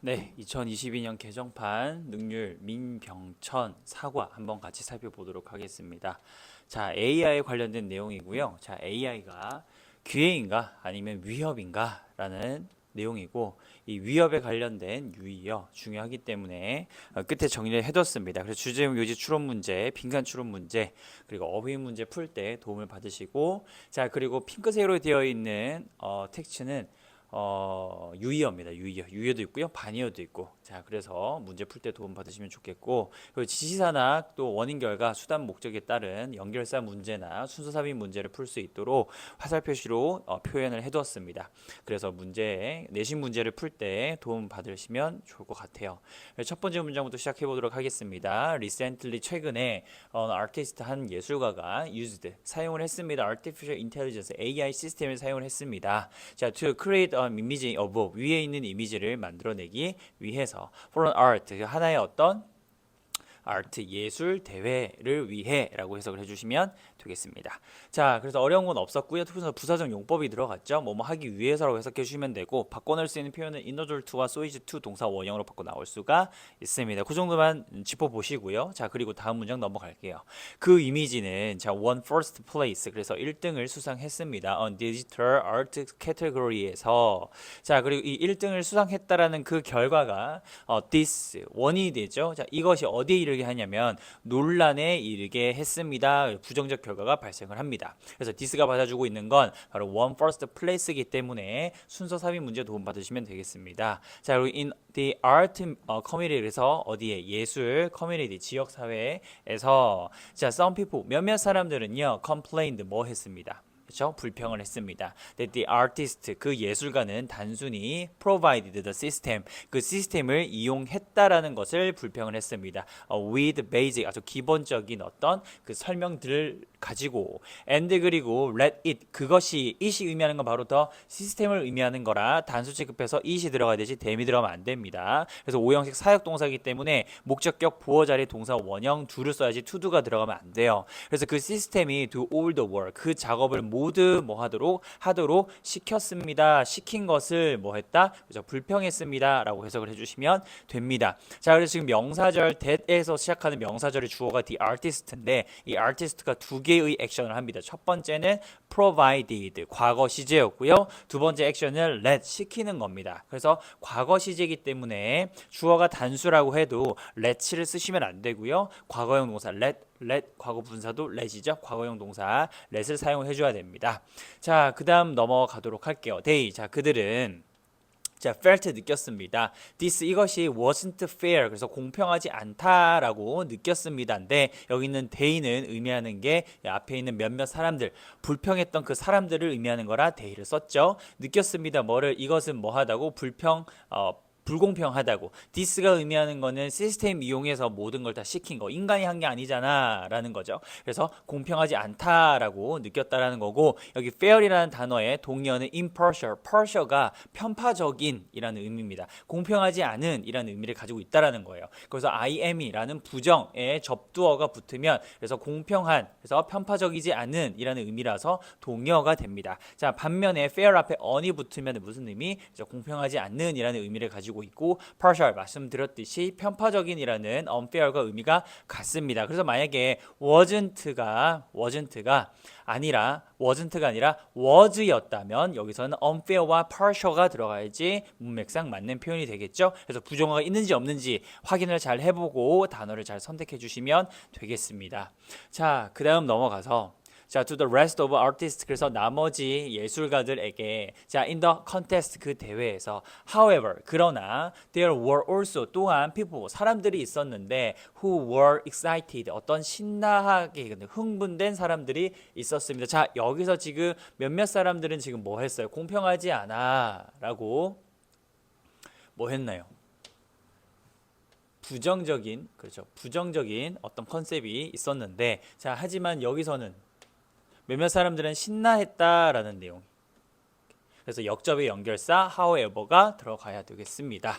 네, 2022년 개정판 능률 민병천 사과 한번 같이 살펴보도록 하겠습니다. 자, AI 관련된 내용이고요. 자, AI가 기회인가 아니면 위협인가 라는 내용이고, 이 위협에 관련된 유의어 중요하기 때문에 끝에 정리를 해뒀습니다. 그래서 주제음 요지 추론 문제, 빈칸 추론 문제, 그리고 어휘 문제 풀 때 도움을 받으시고, 자, 그리고 핑크색으로 되어 있는 텍스트는 유의어입니다. 유의어도 있고요. 반의어도 있고. 자, 그래서 문제 풀 때 도움 받으시면 좋겠고, 그리고 지시사나 또 원인 결과 수단 목적에 따른 연결사 문제나 순서 삽입 문제를 풀 수 있도록 화살 표시로 표현을 해두었습니다. 그래서 내신 문제를 풀 때 도움 받으시면 좋을 것 같아요. 첫 번째 문장부터 시작해 보도록 하겠습니다. Recently 최근에 아티스트 한 예술가가 사용을 했습니다. Artificial Intelligence AI 시스템을 사용을 했습니다. 자, to create an image above 위에 있는 이미지를 만들어내기 위해서 for an art 하나의 어떤 아트 예술 대회를 위해라고 해석을 해주시면 되겠습니다. 자, 그래서 어려운 건 없었고요. 부사적 용법이 들어갔죠. 뭐뭐 하기 위해서라고 해석해 주시면 되고, 바꿔낼 수 있는 표현은 in order to와 so is to 동사 원형으로 바꿔 나올 수가 있습니다. 그 정도만 짚어보시고요. 자, 그리고 다음 문장 넘어갈게요. 그 이미지는 자, won first place 그래서 1등을 수상했습니다. on digital art category에서. 자, 그리고 이 1등을 수상했다라는 그 결과가 this 원인이 되죠. 자, 이것이 어디에 이르게 하냐면 논란에 이르게 했습니다. 부정적 결과가 발생을 합니다. 그래서 this가 받아주고 있는 건 바로 one first place이기 때문에 순서 삽입 문제 도움 받으시면 되겠습니다. 자, 그리고 in the art community 그래서 어디에 예술 커뮤니티 지역 사회에서 자, some people 몇몇 사람들은요 complained 뭐 했습니다. 그렇죠? 불평을 했습니다. That the artist 그 예술가는 단순히 provided the system 그 시스템을 이용했다라는 것을 불평을 했습니다. With basic 아주 기본적인 어떤 그 설명들을 가지고 and 그리고 let it 그것이 it이 의미하는 건 바로 더 시스템을 의미하는 거라 단수 취급해서 it이 들어가야 되지 them이 들어가면 안 됩니다. 그래서 오형식 사역 동사이기 때문에 목적격 보어 자리 동사 원형 do를 써야지 to do가 들어가면 안 돼요. 그래서 그 시스템이 do all the work 그 작업을 모두 뭐 하도록 시켰습니다. 시킨 것을 뭐 했다? 그죠? 불평했습니다. 라고 해석을 해주시면 됩니다. 자, 그래서 지금 명사절 that에서 시작하는 명사절의 주어가 the artist인데 이 artist가 두 개의 액션을 합니다. 첫 번째는 provided 과거 시제였고요. 두 번째 액션은 let 시키는 겁니다. 그래서 과거 시제이기 때문에 주어가 단수라고 해도 let를 쓰시면 안 되고요. 과거형 동사 let 과거 분사도 let이죠. 과거형 동사 let을 사용해 줘야 됩니다. 자, 그 다음 넘어가도록 할게요. they 자, 그들은 자, felt 느꼈습니다. This 이것이 wasn't fair 그래서 공평하지 않다라고 느꼈습니다인데 여기 있는 they는 의미하는 게 앞에 있는 몇몇 사람들 불평했던 그 사람들을 의미하는 거라 they를 썼죠. 느꼈습니다. 뭐를 이것은 뭐하다고 불공평하다고. this가 의미하는 거는 시스템 이용해서 모든 걸 다 시킨 거. 인간이 한 게 아니잖아 라는 거죠. 그래서 공평하지 않다라고 느꼈다라는 거고 여기 fair이라는 단어의 동의어는 impartial, partial가 편파적인 이라는 의미입니다. 공평하지 않은 이라는 의미를 가지고 있다라는 거예요. 그래서 I am이라는 부정에 접두어가 붙으면 그래서 공평한 그래서 편파적이지 않은 이라는 의미라서 동의어가 됩니다. 자, 반면에 fair 앞에 on이 붙으면 무슨 의미? 그래서 공평하지 않는 이라는 의미를 가지고 있고 partial 말씀드렸듯이 편파적인이라는 unfair과 의미가 같습니다. 그래서 만약에 wasn't가 아니라 was였다면 여기서는 unfair와 partial가 들어가야지 문맥상 맞는 표현이 되겠죠. 그래서 부정어가 있는지 없는지 확인을 잘 해보고 단어를 잘 선택해 주시면 되겠습니다. 자, 그 다음 넘어가서 자, to the rest of artists 그래서 나머지 예술가들에게 자, in the contest 그 대회에서 however 그러나 there were also 또한 people 사람들이 있었는데 who were excited 어떤 신나하게 흥분된 사람들이 있었습니다. 자, 여기서 지금 몇몇 사람들은 지금 뭐 했어요? 공평하지 않아 라고 뭐 했나요? 부정적인 어떤 컨셉이 있었는데 자, 하지만 여기서는 몇몇 사람들은 신나했다라는 내용. 그래서 역접의 연결사 however가 들어가야 되겠습니다.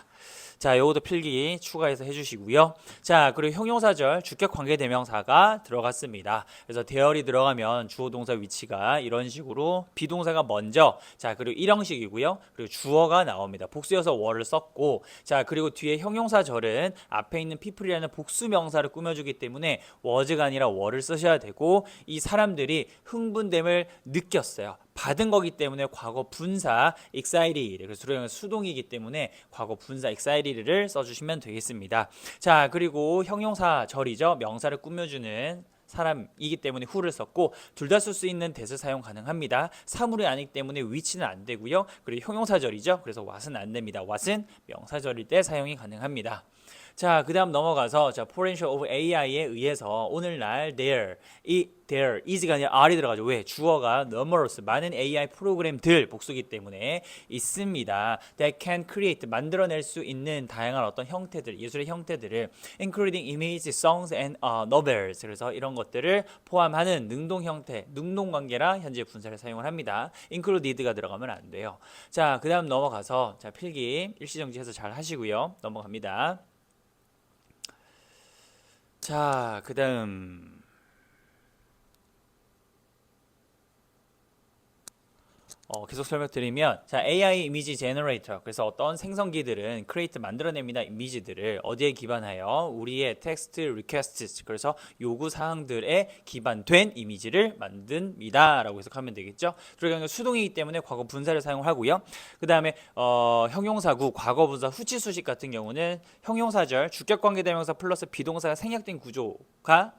자, 요것도 필기 추가해서 해주시고요. 자, 그리고 형용사절 주격관계대명사가 들어갔습니다. 그래서 대열이 들어가면 주어동사 위치가 이런 식으로 비동사가 먼저, 자, 그리고 일형식이고요. 그리고 주어가 나옵니다. 복수여서 were 썼고, 자, 그리고 뒤에 형용사절은 앞에 있는 people이라는 복수명사를 꾸며주기 때문에 was가 아니라 were를 쓰셔야 되고, 이 사람들이 흥분됨을 느꼈어요. 받은 거기 때문에 과거 분사 excited, 그래서 수동이기 때문에 과거 분사 excited를 써주시면 되겠습니다. 자, 그리고 형용사절이죠. 명사를 꾸며주는 사람이기 때문에 who를 썼고, 둘 다 쓸 수 있는 that을 사용 가능합니다. 사물이 아니기 때문에 which는 안 되고요. 그리고 형용사절이죠. 그래서 what은 안 됩니다. what은 명사절일 때 사용이 가능합니다. 자, 그 다음 넘어가서 자, potential of AI에 의해서 오늘날 there is가 아니라 are이 들어가죠. 왜? 주어가 numerous, 많은 AI 프로그램들 복수기 때문에 있습니다. that can create, 만들어낼 수 있는 다양한 어떤 형태들, 예술의 형태들을 including image, songs and novels, 그래서 이런 것들을 포함하는 능동 형태, 능동 관계라 현재 분사를 사용을 합니다. included가 들어가면 안 돼요. 자, 그 다음 넘어가서 자, 필기 일시정지해서 잘 하시고요. 넘어갑니다. 자, 그 다음 계속 설명드리면, 자, AI 이미지 제너레이터, 그래서 어떤 생성기들은 크리에이트 만들어냅니다. 이미지들을 어디에 기반하여? 우리의 텍스트 리퀘스트, 그래서 요구 사항들에 기반된 이미지를 만듭니다 라고 해석하면 되겠죠. 그러니까 수동이기 때문에 과거 분사를 사용하고요. 그 다음에 형용사구, 과거 분사, 후치수식 같은 경우는 형용사절 주격관계대명사 플러스 비동사가 생략된 구조가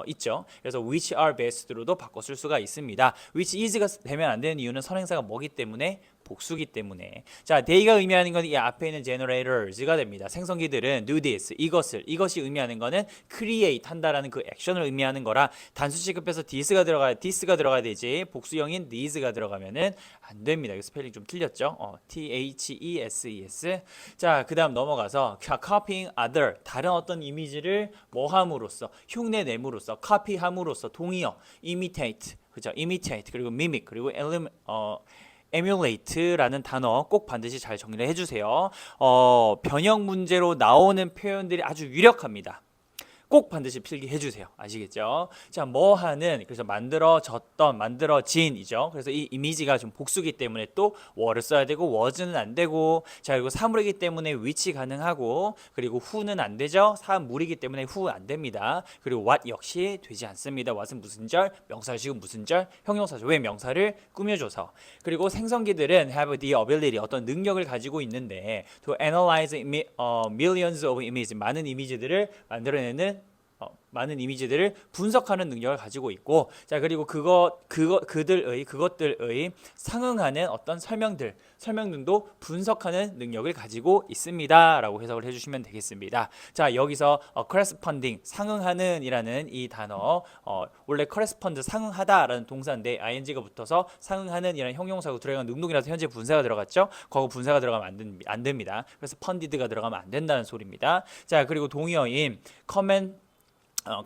있죠. 그래서 which are best로도 바꿔 쓸 수가 있습니다. which is가 되면 안 되는 이유는 선행사가 뭐기 때문에? 복수기 때문에. 자, they가 의미하는 건 이 앞에 있는 generators가 됩니다. 생성기들은 do this, 이것이 의미하는 거는 create 한다라는 그 액션을 의미하는 거라 단수 취급해서 this가 들어가야 되지 복수형인 these가 들어가면은 안 됩니다. 스펠링 좀 틀렸죠? theses. 자, 그 다음 넘어가서 copying other, 다른 어떤 이미지를 뭐 함으로써, 흉내냄으로써, copy함으로써, 동의어, imitate, 그죠? imitate, 그리고 mimic, 그리고 emulate라는 단어 꼭 반드시 잘 정리를 해주세요. 변형 문제로 나오는 표현들이 아주 유력합니다. 꼭 반드시 필기해 주세요. 아시겠죠? 자, 뭐 하는, 그래서 만들어졌던, 만들어진이죠. 그래서 이 이미지가 좀 복수기 때문에 또 were를 써야 되고 was는 안 되고, 자, 그리고 사물이기 때문에 which 가능하고, 그리고 who는 안 되죠. 사물이기 때문에 who 안 됩니다. 그리고 what 역시 되지 않습니다. what은 무슨 절, 명사식은 무슨 절, 형용사죠. 왜? 명사를 꾸며줘서. 그리고 생성기들은 have the ability, 어떤 능력을 가지고 있는데 to analyze millions of images, 많은 이미지들을 만들어내는 많은 이미지들을 분석하는 능력을 가지고 있고, 자, 그리고 그것들의 상응하는 어떤 설명들도 분석하는 능력을 가지고 있습니다라고 해석을 해주시면 되겠습니다. 자, 여기서 corresponding, 상응하는이라는 이 단어, 원래 correspond 상응하다라는 동사인데 ing가 붙어서 상응하는이라는 형용사고 들어간 능동이라서 현재 분사가 들어갔죠. 과거 분사가 들어가면 안 됩니다. 그래서 funded가 들어가면 안 된다는 소리입니다. 자, 그리고 동의어인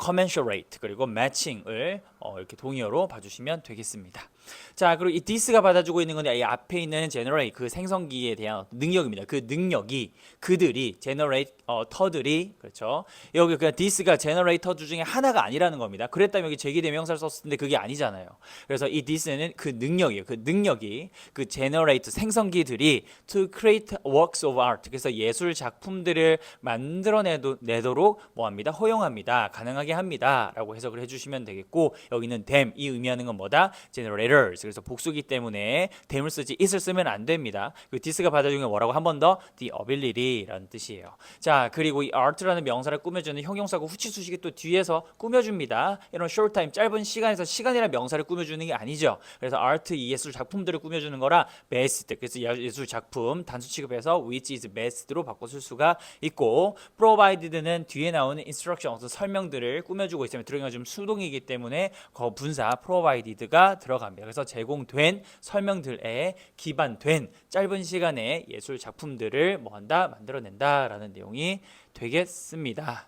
commensurate, 그리고 matching을 이렇게 동의어로 봐주시면 되겠습니다. 자, 그리고 이 this가 받아주고 있는 건 이 앞에 있는 generate, 그 생성기에 대한 능력입니다. 그 능력이 그들이 generator들이, 그렇죠. 여기 그냥 this가 generator 중에 하나가 아니라는 겁니다. 그랬다면 여기 제기대명사를 썼을 텐데 그게 아니잖아요. 그래서 이 this는 그 능력이에요. 그 능력이 그 generate 생성기들이 to create works of art, 그래서 예술 작품들을 만들어내도록 뭐합니다? 허용합니다. 가능하게 합니다라고 해석을 해주시면 되겠고, 여기는 them, 이 의미하는 건 뭐다? generators, 그래서 복수기 때문에 them을 쓰지 it을 쓰면 안 됩니다. 그 this가 받아주는 게 뭐라고? 한 번 더 the ability라는 뜻이에요. 자, 그리고 이 art라는 명사를 꾸며주는 형용사고 후치수식이 또 뒤에서 꾸며줍니다. 이런 short time, 짧은 시간에서 시간이라는 명사를 꾸며주는 게 아니죠. 그래서 art, 이 예술 작품들을 꾸며주는 거라 best, 그래서 예술 작품 단수 취급해서 which is best로 바꿔 쓸 수가 있고, provided는 뒤에 나오는 instruction, 어떤 설명들을 꾸며주고 있으면 들어가면 좀 수동이기 때문에 분사 provided가 들어갑니다. 그래서 제공된 설명들에 기반된 짧은 시간에 예술 작품들을 뭐한다? 만들어낸다라는 내용이 되겠습니다.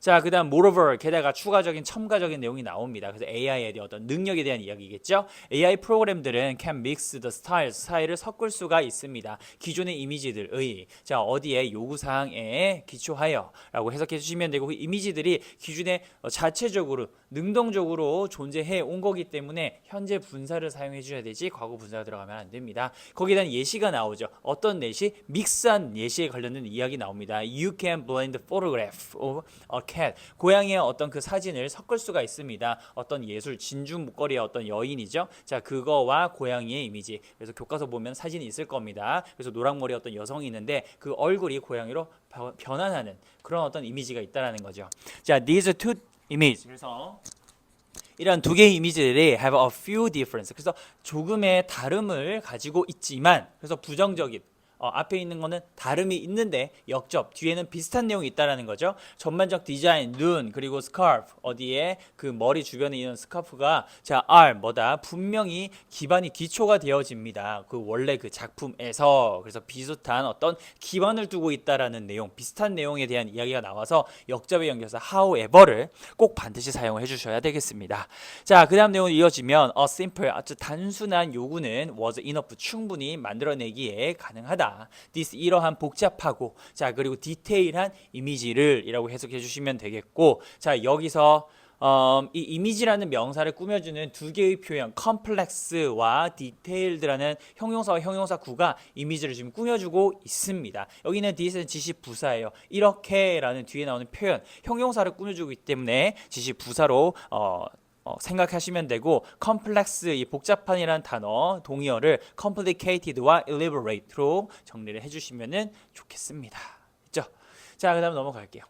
자, 그다음 moreover 게다가 추가적인 첨가적인 내용이 나옵니다. 그래서 AI에 대한 어떤 능력에 대한 이야기겠죠. AI 프로그램들은 can mix the 스타일을 섞을 수가 있습니다. 기존의 이미지들의 자 어디에 요구사항에 기초하여라고 해석해 주시면 되고 그 이미지들이 기존에 자체적으로 능동적으로 존재해 온 거기 때문에 현재 분사를 사용해 줘야 되지 과거 분사가 들어가면 안 됩니다. 거기에 대한 예시가 나오죠. 어떤 예시? 믹스한 예시에 관련된 이야기 나옵니다. You can blend the photograph of a cat. 고양이의 어떤 그 사진을 섞을 수가 있습니다. 어떤 예술 진주 목걸이의 어떤 여인이죠. 자 그거와 고양이의 이미지. 그래서 교과서 보면 사진이 있을 겁니다. 그래서 노랑머리 어떤 여성이 있는데 그 얼굴이 고양이로 변환하는 그런 어떤 이미지가 있다라는 거죠. 자 these two images. 그래서 이런 두 개의 이미지들이 have a few difference. 그래서 조금의 다름을 가지고 있지만 그래서 부정적인 앞에 있는 거는 다름이 있는데 역접 뒤에는 비슷한 내용이 있다라는 거죠. 전반적 디자인, 눈 그리고 스카프 어디에 그 머리 주변에 있는 스카프가 자 are 뭐다 분명히 기초가 되어집니다. 그 원래 그 작품에서 그래서 비슷한 어떤 기반을 두고 있다라는 내용 비슷한 내용에 대한 이야기가 나와서 역접에 연결해서 however를 꼭 반드시 사용을 해주셔야 되겠습니다. 자 그다음 내용을 이어지면 a simple 아주 단순한 요구는 was enough 충분히 만들어내기에 가능하다. this 이러한 복잡하고 자 그리고 디테일한 이미지를 이라고 해석해 주시면 되겠고 자 여기서 이 이미지라는 명사를 꾸며주는 두 개의 표현 complex와 detailled라는 형용사와 형용사 구가 이미지를 지금 꾸며주고 있습니다. 여기는 this는 지시 부사예요. 이렇게라는 뒤에 나오는 표현 형용사를 꾸며주고 있기 때문에 지시 부사로 생각하시면 되고 complex 이 복잡한이라는 단어 동의어를 complicated와 elaborate로 정리를 해주시면 좋겠습니다. 있죠? 자 그다음 넘어갈게요.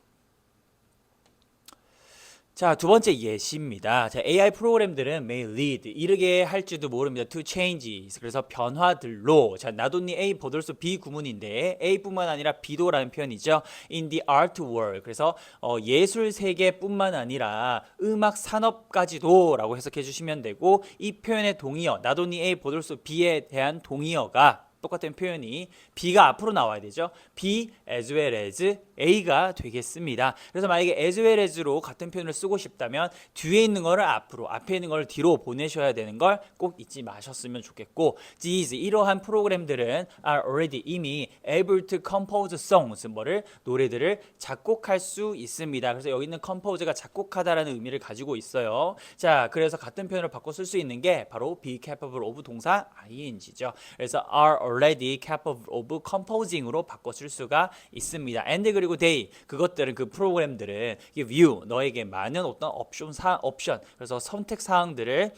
자, 두 번째 예시입니다. 자, AI 프로그램들은 may lead, 이르게 할지도 모릅니다. to changes, 그래서 변화들로. 자, not only A, but also B 구문인데 A뿐만 아니라 B도라는 표현이죠. in the art world, 그래서 예술 세계뿐만 아니라 음악 산업까지도 라고 해석해 주시면 되고 이 표현의 동의어, not only A, but also B에 대한 동의어가 똑같은 표현이 B가 앞으로 나와야 되죠. B as well as A가 되겠습니다. 그래서 만약에 as well as로 같은 표현을 쓰고 싶다면 뒤에 있는 거를 앞으로, 앞에 있는 거를 뒤로 보내셔야 되는 걸 꼭 잊지 마셨으면 좋겠고 these 이러한 프로그램들은 are already 이미 able to compose songs 뭐를 노래들을 작곡할 수 있습니다. 그래서 여기 있는 compose가 작곡하다라는 의미를 가지고 있어요. 자, 그래서 같은 표현을 바꿔 쓸 수 있는 게 바로 be capable of 동사 ing죠. 그래서 are already capable of composing으로 바꿔 쓸 수가 있습니다. and 그리고 they 그것들은 그 프로그램들은 view 너에게 많은 어떤 옵션 그래서 선택 사항들을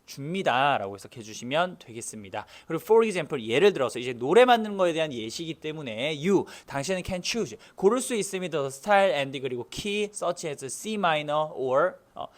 줍니다 라고 해석해 주시면 되겠습니다. 그리고 for example 예를 들어서 이제 노래 만드는 거에 대한 예시이기 때문에 you 당신은 can choose 고를 수 있습니다. the style and 그리고 key such as C minor or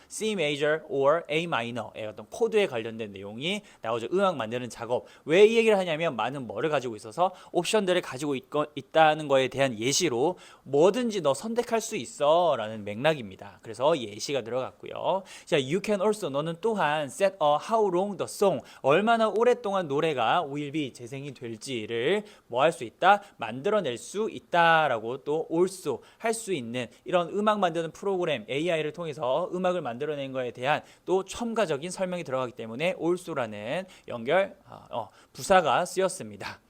C major or A minor의 어떤 코드에 관련된 내용이 나오죠. 음악 만드는 작업. 왜 이 얘기를 하냐면 많은 뭐를 가지고 있어서 옵션들을 가지고 있다는 거에 대한 예시로 뭐든지 너 선택할 수 있어 라는 맥락입니다. 그래서 예시가 들어갔고요. 자, you can also 너는 또한 set a how long the song 얼마나 오랫동안 노래가 will be 재생이 될지를 뭐 할 수 있다? 만들어낼 수 있다라고 또 also 할 수 있는 이런 음악 만드는 프로그램 AI를 통해서 음악을 만들어낸 거에 대한 또 첨가적인 설명이 들어가기 때문에 also라는 연결 부사가 쓰였습니다.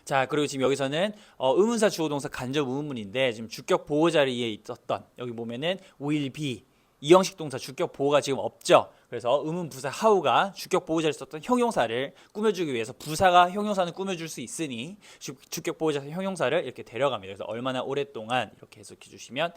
자 그리고 지금 여기서는 의문사 주어동사 간접 의문문인데 지금 주격 보호 자리에 있었던 여기 보면은 will be 이 형식 동사 주격 보호가 지금 없죠. 그래서 의문 부사 how가 주격 보호자를 썼던 형용사를 꾸며주기 위해서 부사가 형용사는 꾸며줄 수 있으니 주격 보호자 형용사를 이렇게 데려갑니다. 그래서 얼마나 오랫동안 이렇게 해석해 주시면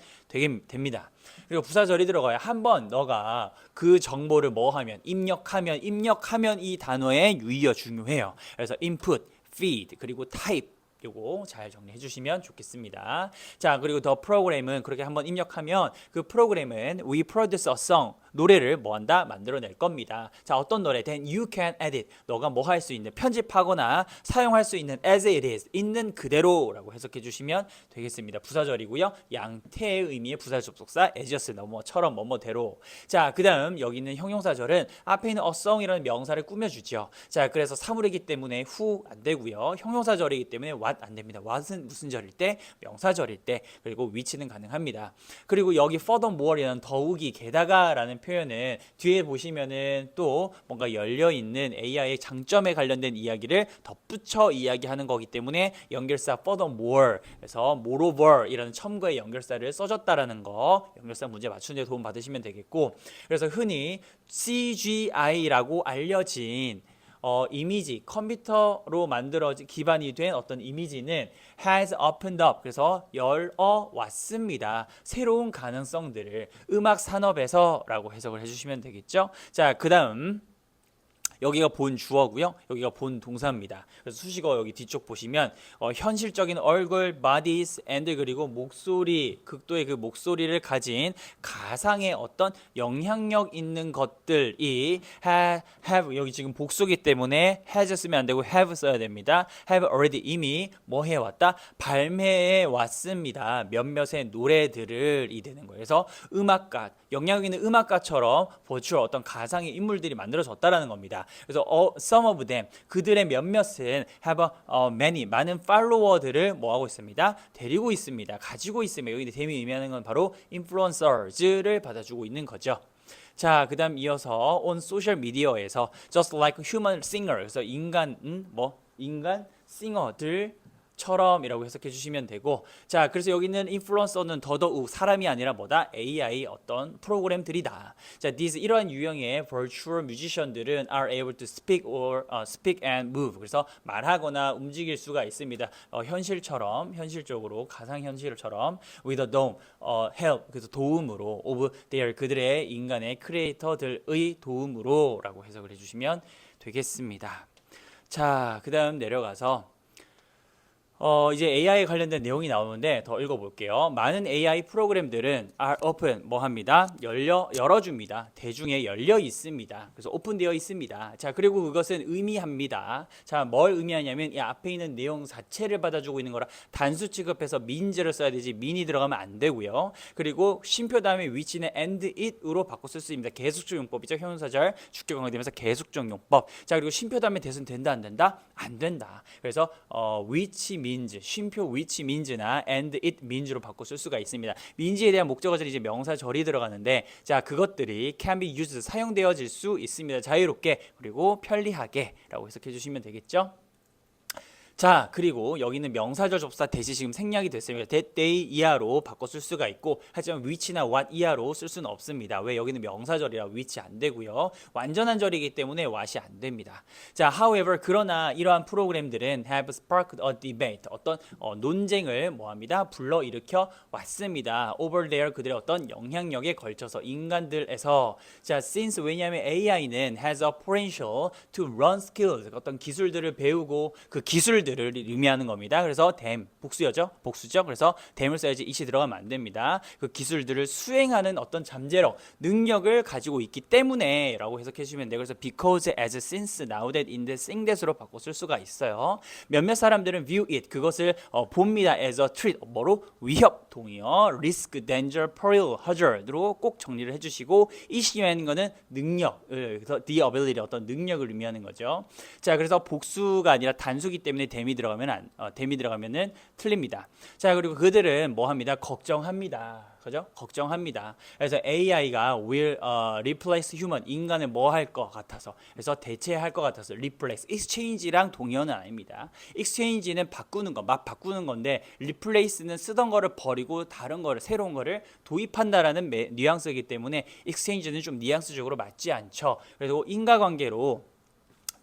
됩니다. 그리고 부사절이 들어가야 한번 너가 그 정보를 뭐 하면 입력하면 이 단어의 유의어 중요해요. 그래서 input, feed 그리고 type 요거 잘 정리해 주시면 좋겠습니다. 자 그리고 더 프로그램은 그렇게 한번 입력하면 그 프로그램은 we produce a song 노래를 뭐한다? 만들어낼 겁니다. 자 어떤 노래? Then you can edit 너가 뭐 할 수 있는 편집하거나 사용할 수 있는 as it is 있는 그대로 라고 해석해 주시면 되겠습니다. 부사절이고요. 양태의 의미의 부사 접속사 as 뭐처럼 뭐뭐대로. 자 그 다음 여기 있는 형용사절은 앞에 있는 a song이라는 명사를 꾸며주죠. 자 그래서 사물이기 때문에 who 안 되고요. 형용사절이기 때문에 what what 안 됩니다. what은 무슨 절일 때, 명사절일 때, 그리고 which는 가능합니다. 그리고 여기 furthermore이라는 더욱이 게다가라는 표현은 뒤에 보시면은 또 뭔가 열려 있는 AI의 장점에 관련된 이야기를 덧붙여 이야기하는 거기 때문에 연결사 furthermore 그래서 moreover 이라는 첨가의 연결사를 써줬다라는 거 연결사 문제 맞추는 데 도움 받으시면 되겠고 그래서 흔히 CGI라고 알려진 이미지 컴퓨터로 만들어진 기반이 된 어떤 이미지는 has opened up 그래서 열어 왔습니다. 새로운 가능성들을 음악 산업에서라고 해석을 해주시면 되겠죠. 자, 그다음 여기가 본 주어고요. 여기가 본 동사입니다. 그래서 수식어 여기 뒤쪽 보시면 현실적인 얼굴, bodies, and 그리고 목소리, 극도의 그 목소리를 가진 가상의 어떤 영향력 있는 것들이 have 여기 지금 복수기 때문에 has 쓰면 안 되고 have 써야 됩니다. have already 이미 뭐 해왔다? 발매해 왔습니다. 몇몇의 노래들을 이 되는 거예요. 그래서 음악가, 영향력 있는 음악가처럼 버추얼 어떤 가상의 인물들이 만들어졌다라는 겁니다. 그래서 some of them 그들의 몇몇은 have many 많은 팔로워들을 뭐 하고 있습니다. 데리고 있습니다. 가지고 있습니다. 여기 them이 의미하는 건 바로 influencers를 받아주고 있는 거죠. 자, 그다음 이어서 on 소셜 미디어에서 just like human singer 그래서 인간 싱어들 처럼이라고 해석해 주시면 되고 자 그래서 여기는 인플루언서는 더더욱 사람이 아니라 뭐다 AI 어떤 프로그램들이다. 자 these 이러한 유형의 virtual musician들은 are able to speak and move 그래서 말하거나 움직일 수가 있습니다. 현실적으로 가상 현실처럼 with the dome help 그래서 도움으로 of their 그들의 인간의 크리에이터들의 도움으로라고 해석을 해주시면 되겠습니다. 자 그다음 내려가서 이제 AI 관련된 내용이 나오는데 더 읽어볼게요. 많은 AI 프로그램들은 are open 뭐 합니다? 열어줍니다. 대중에 열려 있습니다. 그래서 오픈되어 있습니다. 자 그리고 그것은 의미합니다. 자 뭘 의미하냐면 이 앞에 있는 내용 자체를 받아주고 있는 거라 단수 취급해서 means를 써야 되지 mean이 들어가면 안 되고요. 그리고 쉼표 다음에 which는 and it으로 바꿔 쓸 수 있습니다. 계속적 용법이죠. 형용사절 주격 강조되면서 계속적 용법. 자 그리고 쉼표 다음에 대수는 된다 안 된다? 안 된다. 그래서 which means 쉼표 which means나 and it means로 바꿔 쓸 수가 있습니다. means에 대한 목적어절이 이제 명사절이 들어가는데 자 그것들이 can be used 사용되어질 수 있습니다. 자유롭게 그리고 편리하게라고 해석해 주시면 되겠죠. 자 그리고 여기는 명사절 접사 대시 지금 생략이 됐습니다. that day 이하로 바꿔 쓸 수가 있고 하지만 which나 what 이하로 쓸 수는 없습니다. 왜 여기는 명사절이라 which 안 되고요. 완전한 절이기 때문에 what이 안 됩니다. 자 however 그러나 이러한 프로그램들은 have sparked a debate 어떤 논쟁을 뭐합니다. 불러일으켜 왔습니다. over there 그들의 어떤 영향력에 걸쳐서 인간들에서 자 since 왜냐하면 AI는 has a potential to run skills 어떤 기술들을 배우고 그 기술들을 의미하는 겁니다. 그래서 them 복수죠. 그래서 them을 써야지 it이 들어가면 안 됩니다. 그 기술들을 수행하는 어떤 잠재력, 능력을 가지고 있기 때문에 라고 해석해 주시면 돼요. 그래서 because, as, since, now that, in that, seeing that으로 바꿔 쓸 수가 있어요. 몇몇 사람들은 view it 그것을 봅니다. as a threat 뭐로? 위협 동의어 risk, danger, peril, hazard로 꼭 정리를 해주시고 it이라는 거는 능력, the ability 어떤 능력을 의미하는 거죠. 자 그래서 복수가 아니라 단수기 때문에 them이 들어가면은 틀립니다. 자 그리고 그들은 뭐 합니다? 걱정합니다. 그죠? 걱정합니다. 그래서 AI가 will replace human 인간을 뭐 할 것 같아서 그래서 대체할 것 같아서 replace exchange랑 동의어는 아닙니다. exchange는 바꾸는 거, 막 바꾸는 건데 replace는 쓰던 거를 버리고 다른 거를 새로운 거를 도입한다라는 뉘앙스이기 때문에 exchange는 좀 뉘앙스적으로 맞지 않죠. 그리고 인과관계로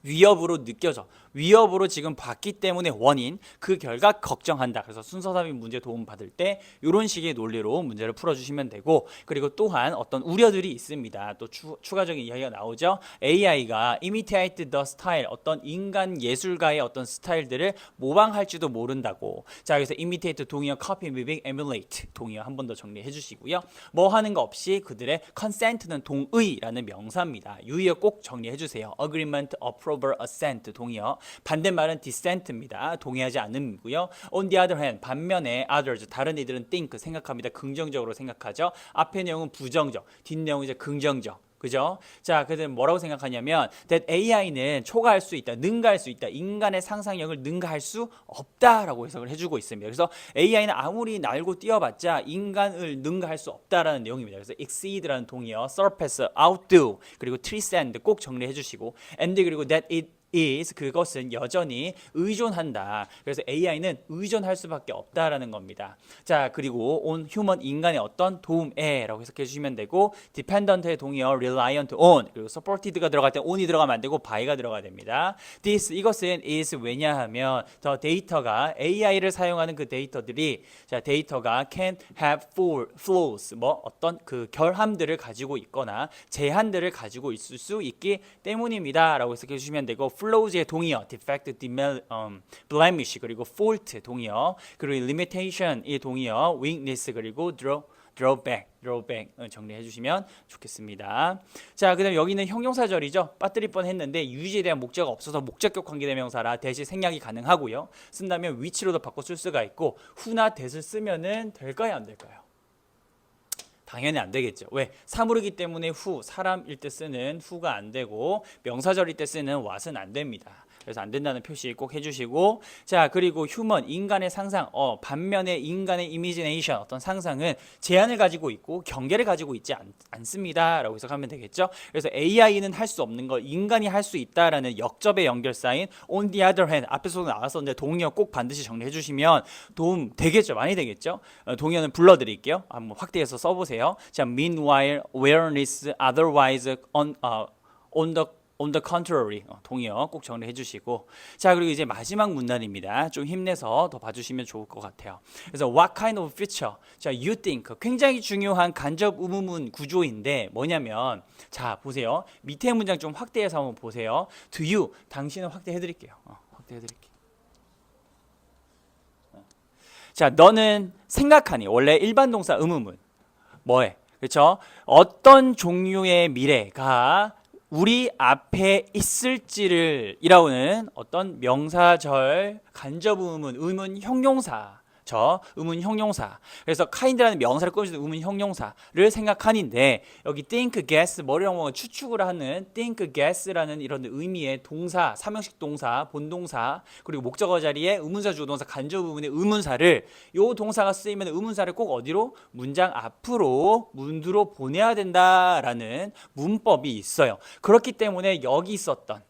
위협으로 느껴져. 위협으로 지금 봤기 때문에 원인, 그 결과 걱정한다. 그래서 순서답이 문제 도움 받을 때 이런 식의 논리로 문제를 풀어주시면 되고 그리고 또한 어떤 우려들이 있습니다. 또 추가적인 이야기가 나오죠. AI가 imitate the style, 어떤 인간 예술가의 어떤 스타일들을 모방할지도 모른다고. 자, 그래서 imitate 동의어 copy, mimic, emulate 동의어 한 번 더 정리해 주시고요. 뭐 하는 거 없이 그들의 consent는 동의라는 명사입니다. 유의어 꼭 정리해 주세요. agreement, approval, assent 동의어. 반대말은 dissent입니다. 동의하지 않음이고요. On the other hand, 반면에 others, 다른 이들은 think, 생각합니다. 긍정적으로 생각하죠. 앞의 내용은 부정적, 뒷 내용은 이제 긍정적. 그죠? 자, 그들 뭐라고 생각하냐면 that AI는 초과할 수 있다, 능가할 수 있다, 인간의 상상력을 능가할 수 없다라고 해석을 해주고 있습니다. 그래서 AI는 아무리 날고 뛰어봤자 인간을 능가할 수 없다라는 내용입니다. 그래서 exceed라는 동의어, surpass, outdo, 그리고 transcend 꼭 정리해 주시고, and 그리고 that it is 그것은 여전히 의존한다. 그래서 AI는 의존할 수밖에 없다라는 겁니다. 자, 그리고 on human 인간의 어떤 도움에라고 해석해 주시면 되고, dependent의 동의어 reliant on, 그리고 supported가 들어갈 때 on이 들어가면 안 되고 by가 들어가야 됩니다. this 이것은 is 왜냐하면 더 데이터가 AI를 사용하는 그 데이터들이, 자, 데이터가 can have flaws 뭐 어떤 그 결함들을 가지고 있거나 제한들을 가지고 있을 수 있기 때문입니다라고 해석해 주시면 되고, flaws의 동의어 defect, blemish, 그리고 fault 동의어, 그리고 limitation의 동의어 weakness, 그리고 drawback 정리해 주시면 좋겠습니다. 자, 그다음 여기는 형용사절이죠. 빠뜨릴 뻔했는데 유지에 대한 목적가 없어서 목적격 관계대명사라 대시 생략이 가능하고요. 쓴다면 which로도 바꿔 쓸 수가 있고, who나 that을 쓰면은 될까요, 안 될까요? 당연히 안 되겠죠. 왜? 사물이기 때문에 who, 사람일 때 쓰는 who가 안 되고, 명사절일 때 쓰는 what은 안 됩니다. 그래서 안 된다는 표시 꼭 해주시고, 자, 그리고 human 인간의 상상, 반면에 인간의 imagination 어떤 상상은 제한을 가지고 있고 경계를 가지고 있지 않습니다라고 해석하면 되겠죠. 그래서 AI는 할 수 없는 걸 인간이 할 수 있다라는 역접의 연결사인 on the other hand, 앞에서도 나왔었는데 동의어 꼭 반드시 정리해 주시면 도움 되겠죠. 많이 되겠죠. 동의어는 불러드릴게요. 한번 확대해서 써보세요. 자, meanwhile, whereas, otherwise, on the contrary, 동의어 꼭 정리해 주시고, 자, 그리고 이제 마지막 문단입니다. 좀 힘내서 더 봐주시면 좋을 것 같아요. 그래서 what kind of future, 자, you think, 굉장히 중요한 간접 의문문 구조인데 뭐냐면, 자, 보세요. 밑에 문장 좀 확대해서 한번 보세요. do you, 당신은 확대해 드릴게요. 확대해 드릴게요. 자, 너는 생각하니, 원래 일반 동사 의문문 뭐해? 그렇죠? 어떤 종류의 미래가 우리 앞에 있을지를 이라고는 어떤 명사절, 간접 의문 형용사, 의문 형용사. 그래서 kind라는 명사를 꾸며주는 의문 형용사를 생각하는데, 여기 think, guess, 머리랑 추측을 하는 think, guess라는 이런 의미의 동사, 삼형식 동사, 본동사, 그리고 목적어 자리에 의문사, 주어동사, 간접 의문의 의문사를, 요 동사가 쓰이면 의문사를 꼭 어디로? 문장 앞으로, 문두로 보내야 된다라는 문법이 있어요. 그렇기 때문에 여기 있었던,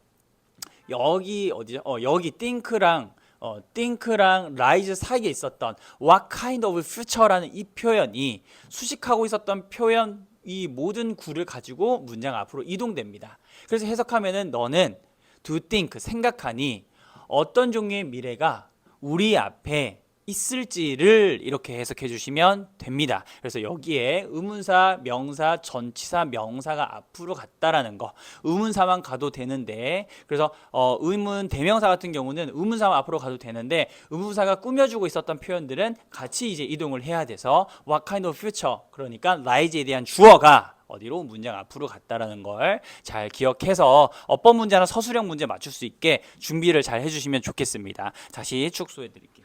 여기 어디죠? 여기 think랑 rise 사이에 있었던 what kind of future라는 이 표현이 수식하고 있었던 표현, 이 모든 구를 가지고 문장 앞으로 이동됩니다. 그래서 해석하면은 너는 to think, 생각하니 어떤 종류의 미래가 우리 앞에 있을지를 이렇게 해석해 주시면 됩니다. 그래서 여기에 의문사, 명사, 전치사, 명사가 앞으로 갔다라는 거, 의문사만 가도 되는데, 그래서 의문 대명사 같은 경우는 의문사만 앞으로 가도 되는데, 의문사가 꾸며주고 있었던 표현들은 같이 이제 이동을 해야 돼서 what kind of future, 그러니까 rise에 대한 주어가 어디로? 문장 앞으로 갔다라는 걸 잘 기억해서 어법 문제나 서술형 문제 맞출 수 있게 준비를 잘 해주시면 좋겠습니다. 다시 축소해 드릴게요.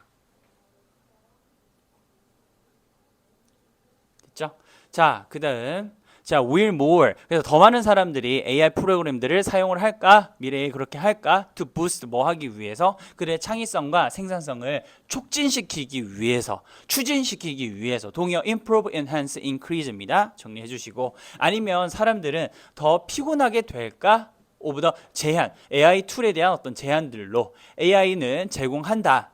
자, 그 다음, 자, will more. 그래서 더 많은 사람들이 AI 프로그램들을 사용을 할까? 미래에 그렇게 할까? to boost 뭐 하기 위해서? 그들의 창의성과 생산성을 촉진시키기 위해서, 추진시키기 위해서. 동의어 improve, enhance, increase입니다. 정리해 주시고, 아니면 사람들은 더 피곤하게 될까? 오브 더 제한, AI 툴에 대한 어떤 제한들로 AI는 제공한다.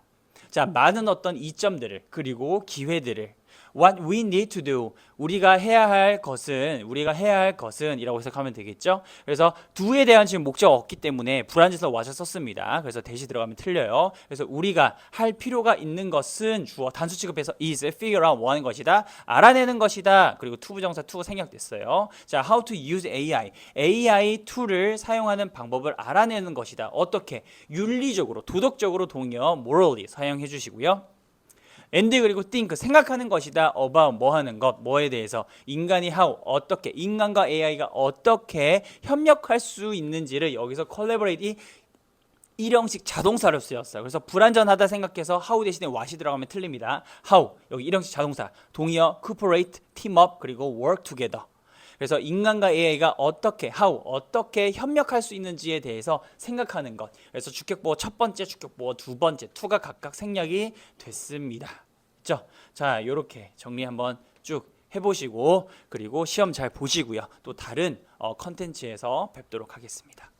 자, 많은 어떤 이점들을, 그리고 기회들을, what we need to do, 우리가 해야 할 것은 이라고 해석하면 되겠죠. 그래서 do에 대한 지금 목적이 없기 때문에 불안지서 what을 썼습니다. 그래서 대시 들어가면 틀려요. 그래서 우리가 할 필요가 있는 것은 주어 단수 취급해서 is, figure out 뭐 하는 것이다, 알아내는 것이다. 그리고 to 부정사 to가 생략됐어요. 자, how to use AI 툴을 사용하는 방법을 알아내는 것이다. 어떻게? 윤리적으로, 도덕적으로. 동의어 morally 사용해 주시고요. and 그리고 think, 생각하는 것이다. about 뭐 하는 것, 뭐에 대해서. 인간이 how, 어떻게, 인간과 AI가 어떻게 협력할 수 있는지를 여기서 collaborate이 일형식 자동사로 쓰였어요. 그래서 불완전하다 생각해서 how 대신에 what이 들어가면 틀립니다. how, 여기 일형식 자동사, 동의어 cooperate, team up, 그리고 work together. 그래서 인간과 AI가 어떻게 협력할 수 있는지에 대해서 생각하는 것. 그래서 주격보어 첫 번째, 주격보어 두 번째, 투가 각각 생략이 됐습니다. 그죠? 자, 이렇게 정리 한번 쭉 해보시고 그리고 시험 잘 보시고요. 또 다른 컨텐츠에서 뵙도록 하겠습니다.